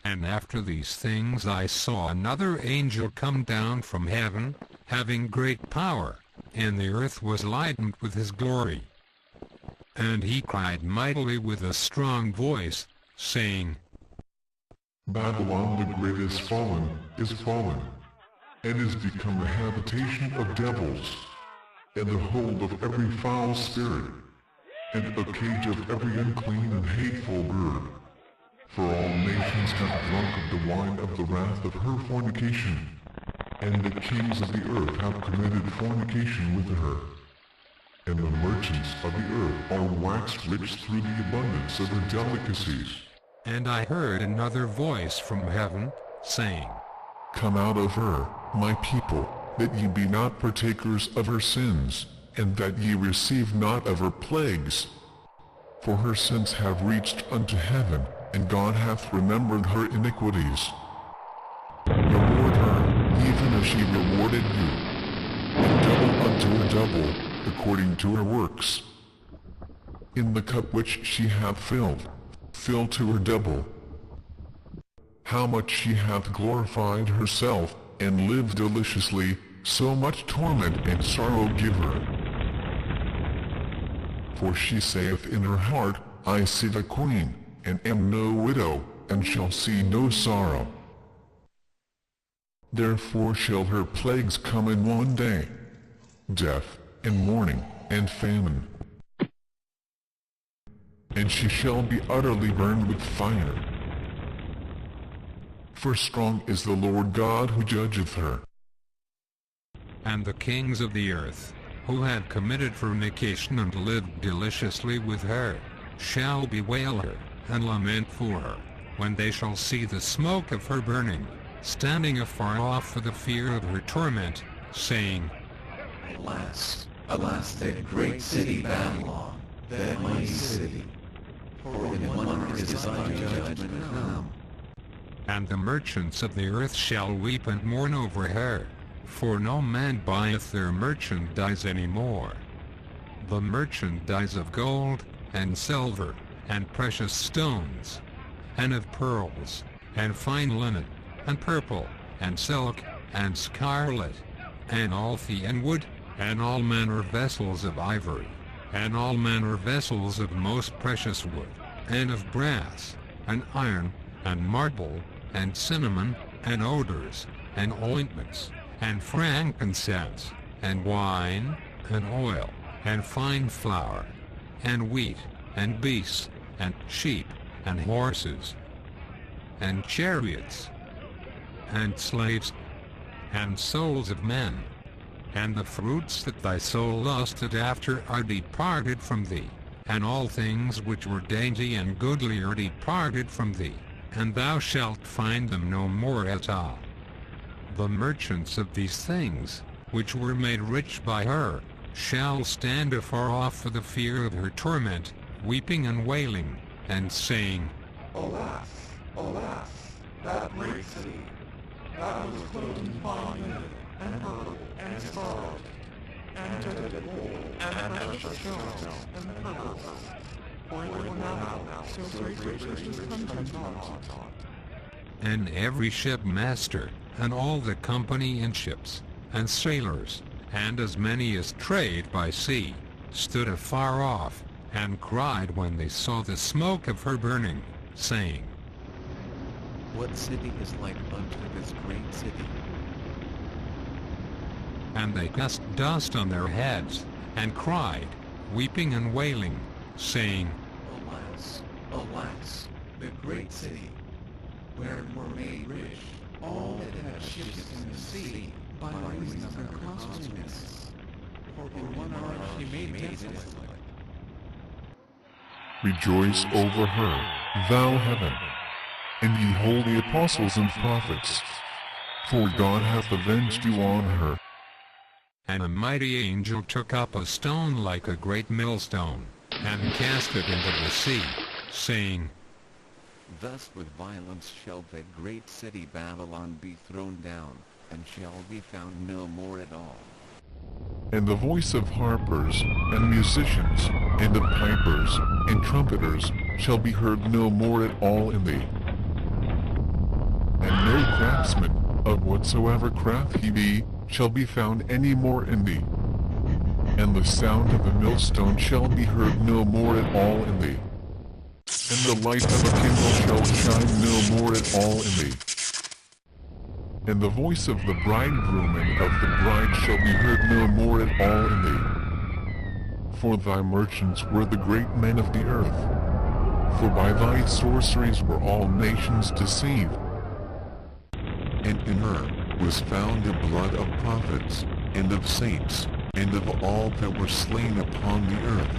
And after these things I saw another angel come down from heaven, having great power, and the earth was lightened with his glory. And he cried mightily with a strong voice, saying, Babylon the Great is fallen, and is become the habitation of devils, and the hold of every foul spirit, and a cage of every unclean and hateful bird. For all nations have drunk of the wine of the wrath of her fornication, and the kings of the earth have committed fornication with her. And the merchants of the earth are waxed rich through the abundance of her delicacies. And I heard another voice from heaven, saying, Come out of her, my people, that ye be not partakers of her sins, and that ye receive not of her plagues. For her sins have reached unto heaven, and God hath remembered her iniquities. Reward her, even as she rewarded you, and double unto her double, according to her works. In the cup which she hath filled, fill to her double. How much she hath glorified herself, and lived deliciously, so much torment and sorrow give her. For she saith in her heart, I sit a queen, and am no widow, and shall see no sorrow. Therefore shall her plagues come in one day, death, and mourning, and famine. And she shall be utterly burned with fire. For strong is the Lord God who judgeth her. And the kings of the earth, who had committed fornication and lived deliciously with her, shall bewail her, and lament for her, when they shall see the smoke of her burning, standing afar off for the fear of her torment, saying, Alas, alas, that great city Babylon, that mighty city! For in 1 hour is thy judgment come. And the merchants of the earth shall weep and mourn over her, for no man buyeth their merchandise any more. The merchandise of gold, and silver, and precious stones, and of pearls, and fine linen, and purple, and silk, and scarlet, and althi and wood, and all manner vessels of ivory, and all manner vessels of most precious wood, and of brass, and iron, and marble, and cinnamon, and odors, and ointments, and frankincense, and wine, and oil, and fine flour, and wheat, and beasts, and sheep, and horses, and chariots, and slaves, and souls of men. And the fruits that thy soul lusted after are departed from thee, and all things which were dainty and goodly are departed from thee, and thou shalt find them no more at all. The merchants of these things, which were made rich by her, shall stand afar off for the fear of her torment, weeping and wailing, and saying, Alas, alas, that great city, that was clothed in fine linen, and purple, and scarlet, and jeweled gold, and precious stones, and pearls. For it were now so great riches come to God. And every shipmaster, and all the company in ships, and sailors, and as many as trade by sea, stood afar off, and cried when they saw the smoke of her burning, saying, What city is like unto this great city? And they cast dust on their heads, and cried, weeping and wailing, saying, Alas, alas, the great city, where it were made rich, all that had ships in the sea, by reason of her costliness. For in 1 hour she made desolate. Rejoice over her, thou heaven, and ye holy apostles and prophets, for God hath avenged you on her. And a mighty angel took up a stone like a great millstone, and cast it into the sea, saying, Thus with violence shall that great city Babylon be thrown down, and shall be found no more at all. And the voice of harpers, and musicians, and of pipers, and trumpeters, shall be heard no more at all in thee. craftsman, of whatsoever craft he be, shall be found any more in thee. And the sound of a millstone shall be heard no more at all in thee. And the light of a candle shall shine no more at all in thee. And the voice of the bridegroom and of the bride shall be heard no more at all in thee. For thy merchants were the great men of the earth. For by thy sorceries were all nations deceived. And in her was found the blood of prophets, and of saints, and of all that were slain upon the earth,